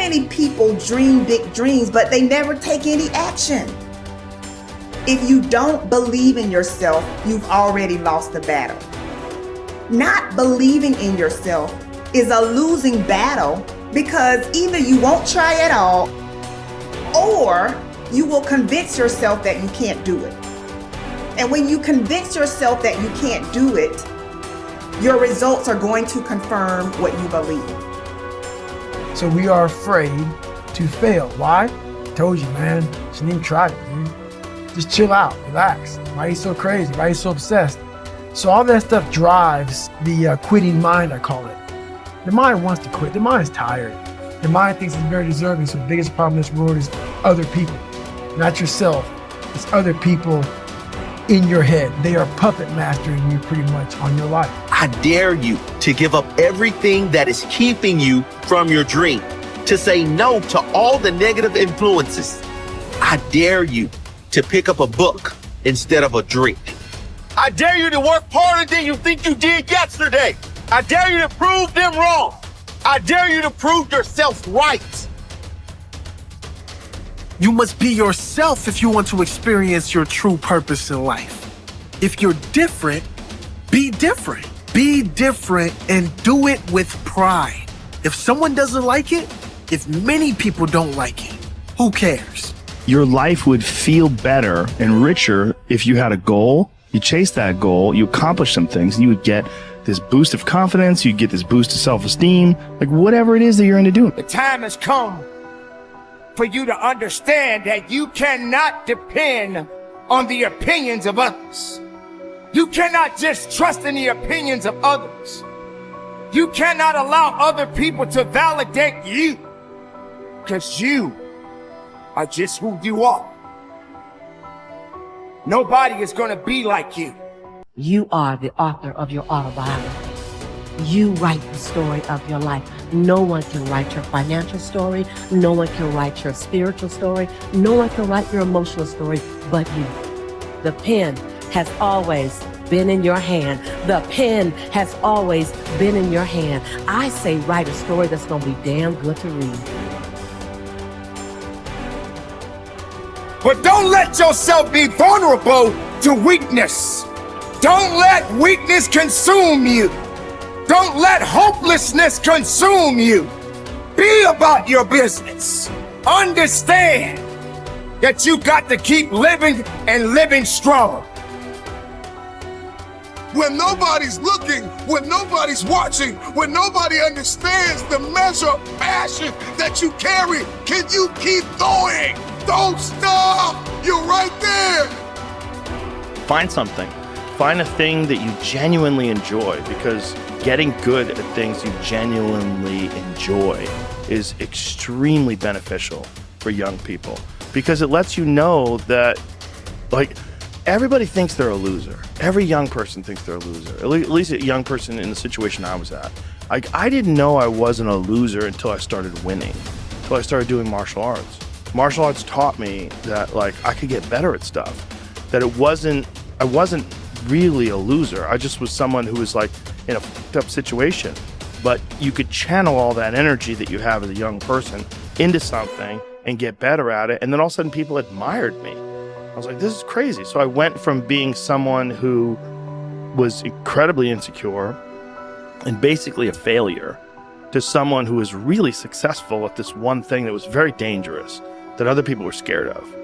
many people dream big dreams, but they never take any action. If you don't believe in yourself, you've already lost the battle. Not believing in yourself is a losing battle because either you won't try at all or you will convince yourself that you can't do it. And when you convince yourself that you can't do it, your results are going to confirm what you believe. So we are afraid to fail. Why? I told you, man. Shouldn't even try it, dude. Just chill out, relax. Why are you so crazy? Why are you so obsessed? So all that stuff drives the quitting mind, I call it. The mind wants to quit. The mind is tired. The mind thinks it's very deserving. So the biggest problem in this world is other people, not yourself. It's other people in your head. They are puppet mastering you pretty much on your life. I dare you to give up everything that is keeping you from your dream, to say no to all the negative influences. I dare you to pick up a book instead of a drink. I dare you to work harder than you think you did yesterday. I dare you to prove them wrong. I dare you to prove yourself right. You must be yourself if you want to experience your true purpose in life. If you're different, be different. Be different and do it with pride. If someone doesn't like it, if many people don't like it, who cares? Your life would feel better and richer if you had a goal, you chase that goal, you accomplish some things, and you would get this boost of confidence, you get this boost of self-esteem, like whatever it is that you're into doing. The time has come for you to understand that you cannot depend on the opinions of others. You cannot just trust in the opinions of others. You cannot allow other people to validate you, because you are just who you are. Nobody is going to be like you. You are the author of your autobiography. You write the story of your life. No one can write your financial story. No one can write your spiritual story. No one can write your emotional story but you. The pen has always been in your hand. The pen has always been in your hand. I say write a story that's going to be damn good to read. But don't let yourself be vulnerable to weakness. Don't let weakness consume you. Don't let hopelessness consume you. Be about your business. Understand that you got to keep living and living strong. When nobody's looking, when nobody's watching, when nobody understands the measure of passion that you carry, can you keep going? Don't stop. You're right there. Find something. Find a thing that you genuinely enjoy, because getting good at things you genuinely enjoy is extremely beneficial for young people, because it lets you know that, like, everybody thinks they're a loser. Every young person thinks they're a loser. At least a young person in the situation I was at. Like, I didn't know I wasn't a loser until I started winning, until I started doing martial arts. Martial arts taught me that, like, I could get better at stuff, that I wasn't really a loser. I just was someone who was, like, in a fucked up situation, but you could channel all that energy that you have as a young person into something and get better at it. And then all of a sudden people admired me. I was like, this is crazy. So I went from being someone who was incredibly insecure and basically a failure to someone who was really successful at this one thing that was very dangerous, that other people were scared of.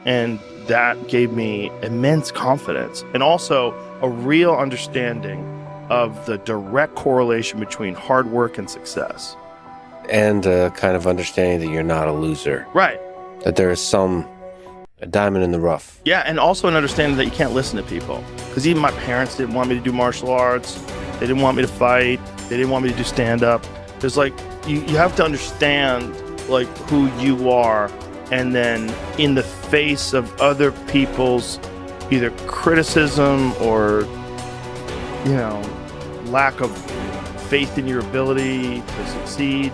And that gave me immense confidence and also a real understanding of the direct correlation between hard work and success. And a kind of understanding that you're not a loser. Right. That there is a diamond in the rough. Yeah, and also an understanding that you can't listen to people. Because even my parents didn't want me to do martial arts. They didn't want me to fight. They didn't want me to do stand-up. There's like, you have to understand, like, who you are, and then in the face of other people's either criticism or, you know, lack of faith in your ability to succeed,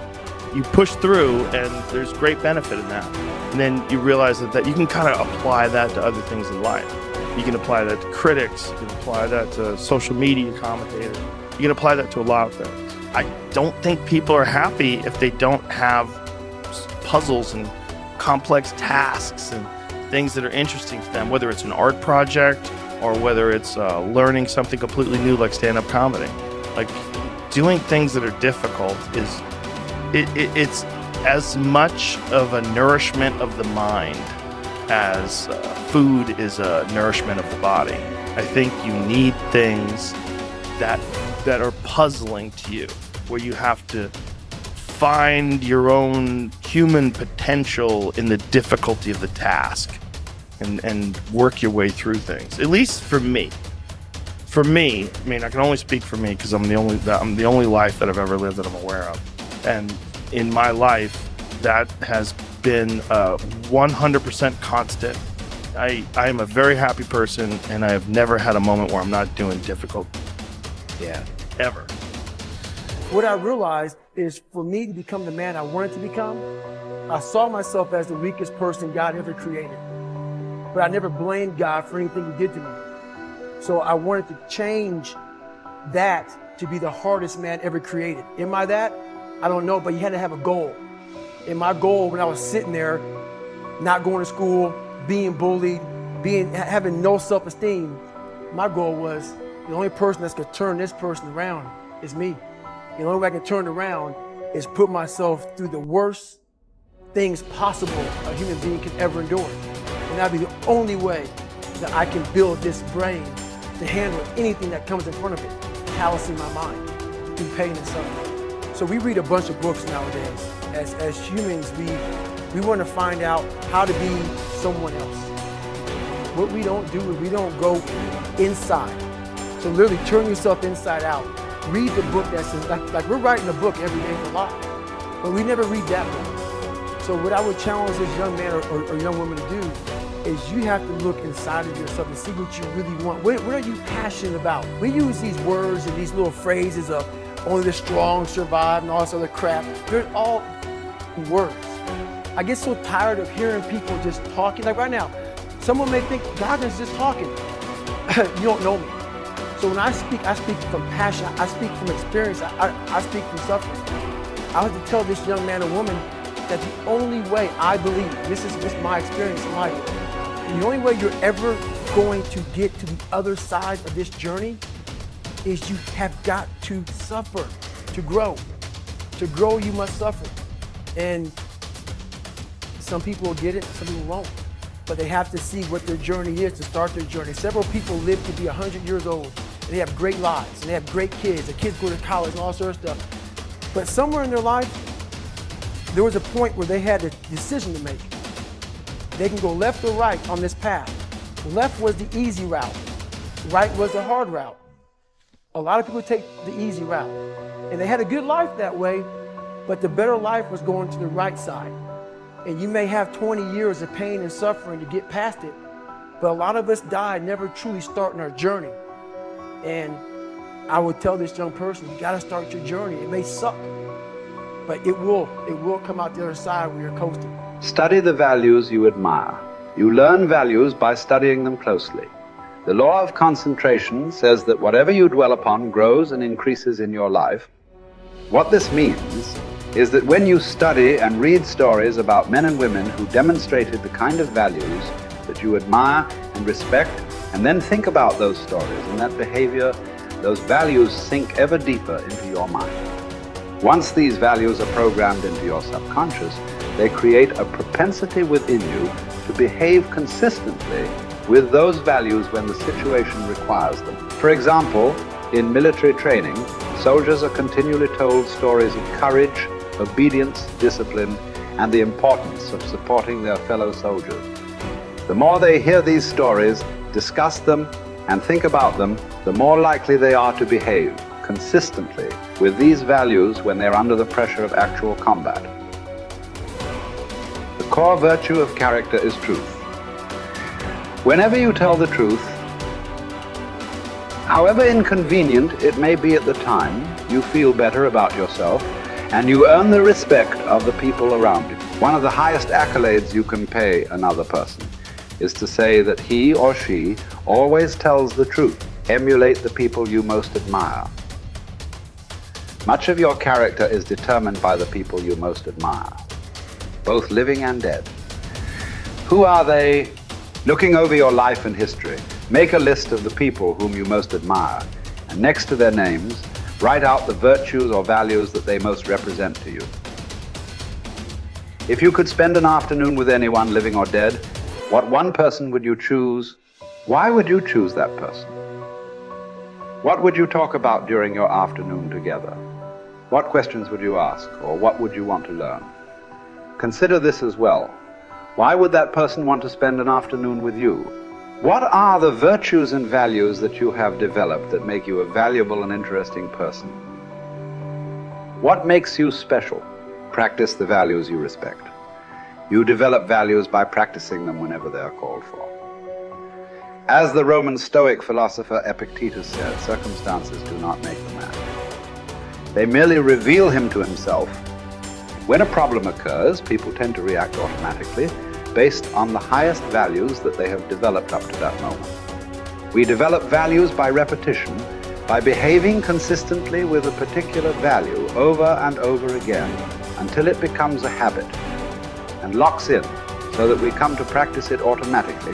you push through, and there's great benefit in that. And then you realize that you can kind of apply that to other things in life. You can apply that to critics, you can apply that to social media commentators, you can apply that to a lot of things. I don't think people are happy if they don't have puzzles and complex tasks and things that are interesting to them, whether it's an art project or whether it's learning something completely new like stand-up comedy. Like, doing things that are difficult it's as much of a nourishment of the mind as food is a nourishment of the body. I think you need things that are puzzling to you, where you have to find your own human potential in the difficulty of the task and work your way through things. At least for me. For me, I mean, I can only speak for me because I'm the only life that I've ever lived that I'm aware of. And in my life, that has been 100% constant. I am a very happy person, and I have never had a moment where I'm not doing difficult. Yeah. Ever. What I realized is, for me to become the man I wanted to become, I saw myself as the weakest person God ever created. But I never blamed God for anything he did to me. So I wanted to change that to be the hardest man ever created. Am I that? I don't know, but you had to have a goal. And my goal, when I was sitting there, not going to school, being bullied, having no self-esteem, my goal was, the only person that's gonna turn this person around is me. The only way I can turn it around is put myself through the worst things possible a human being can ever endure. And that'd be the only way that I can build this brain to handle anything that comes in front of it, callousing my mind through pain and suffering. So we read a bunch of books nowadays. As humans, we want to find out how to be someone else. What we don't do is we don't go inside. So literally turn yourself inside out. Read the book that's like we're writing a book every day for life, but we never read that book. So what I would challenge this young man or young woman to do is you have to look inside of yourself and see what you really want. What are you passionate about? We use these words and these little phrases of only the strong survive and all this other crap. They're all words. I get so tired of hearing people just talking. Like right now, someone may think Goggins is just talking. You don't know me. So when I speak from passion. I speak from experience. I speak from suffering. I have to tell this young man or woman that the only way I believe, this is my experience in life, the only way you're ever going to get to the other side of this journey is you have got to suffer to grow. To grow, you must suffer. And some people will get it, some people won't. But they have to see what their journey is to start their journey. Several people live to be 100 years old, and they have great lives, and they have great kids. The kids go to college and all sorts of stuff. But somewhere in their life, there was a point where they had a decision to make. They can go left or right on this path. Left was the easy route. Right was the hard route. A lot of people take the easy route. And they had a good life that way, but the better life was going to the right side. And you may have 20 years of pain and suffering to get past it, but a lot of us die never truly starting our journey. And I would tell this young person, you gotta start your journey. It may suck, but it will come out the other side where you're coasting. Study the values you admire. You learn values by studying them closely. The law of concentration says that whatever you dwell upon grows and increases in your life. What this means is that when you study and read stories about men and women who demonstrated the kind of values that you admire and respect, and then think about those stories and that behavior, those values sink ever deeper into your mind. Once these values are programmed into your subconscious, they create a propensity within you to behave consistently with those values when the situation requires them. For example, in military training, soldiers are continually told stories of courage, obedience, discipline, and the importance of supporting their fellow soldiers. The more they hear these stories, discuss them, and think about them, the more likely they are to behave consistently with these values when they're under the pressure of actual combat. The core virtue of character is truth. Whenever you tell the truth, however inconvenient it may be at the time, you feel better about yourself and you earn the respect of the people around you. One of the highest accolades you can pay another person is to say that he or she always tells the truth. Emulate the people you most admire. Much of your character is determined by the people you most admire. both living and dead. Who are they? Looking over your life and history, make a list of the people whom you most admire, and next to their names, write out the virtues or values that they most represent to you. If you could spend an afternoon with anyone, living or dead, what one person would you choose? Why would you choose that person? What would you talk about during your afternoon together? What questions would you ask, or what would you want to learn? Consider this as well. Why would that person want to spend an afternoon with you? What are the virtues and values that you have developed that make you a valuable and interesting person? What makes you special? Practice the values you respect. You develop values by practicing them whenever they are called for. As the Roman Stoic philosopher Epictetus said, circumstances do not make the man. They merely reveal him to himself. When a problem occurs, people tend to react automatically based on the highest values that they have developed up to that moment. We develop values by repetition, by behaving consistently with a particular value over and over again until it becomes a habit and locks in so that we come to practice it automatically.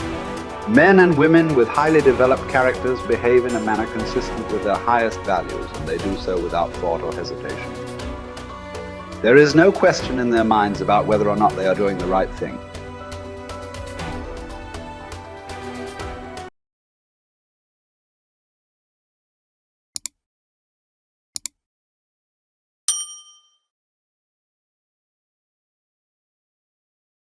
Men and women with highly developed characters behave in a manner consistent with their highest values, and they do so without thought or hesitation. There is no question in their minds about whether or not they are doing the right thing.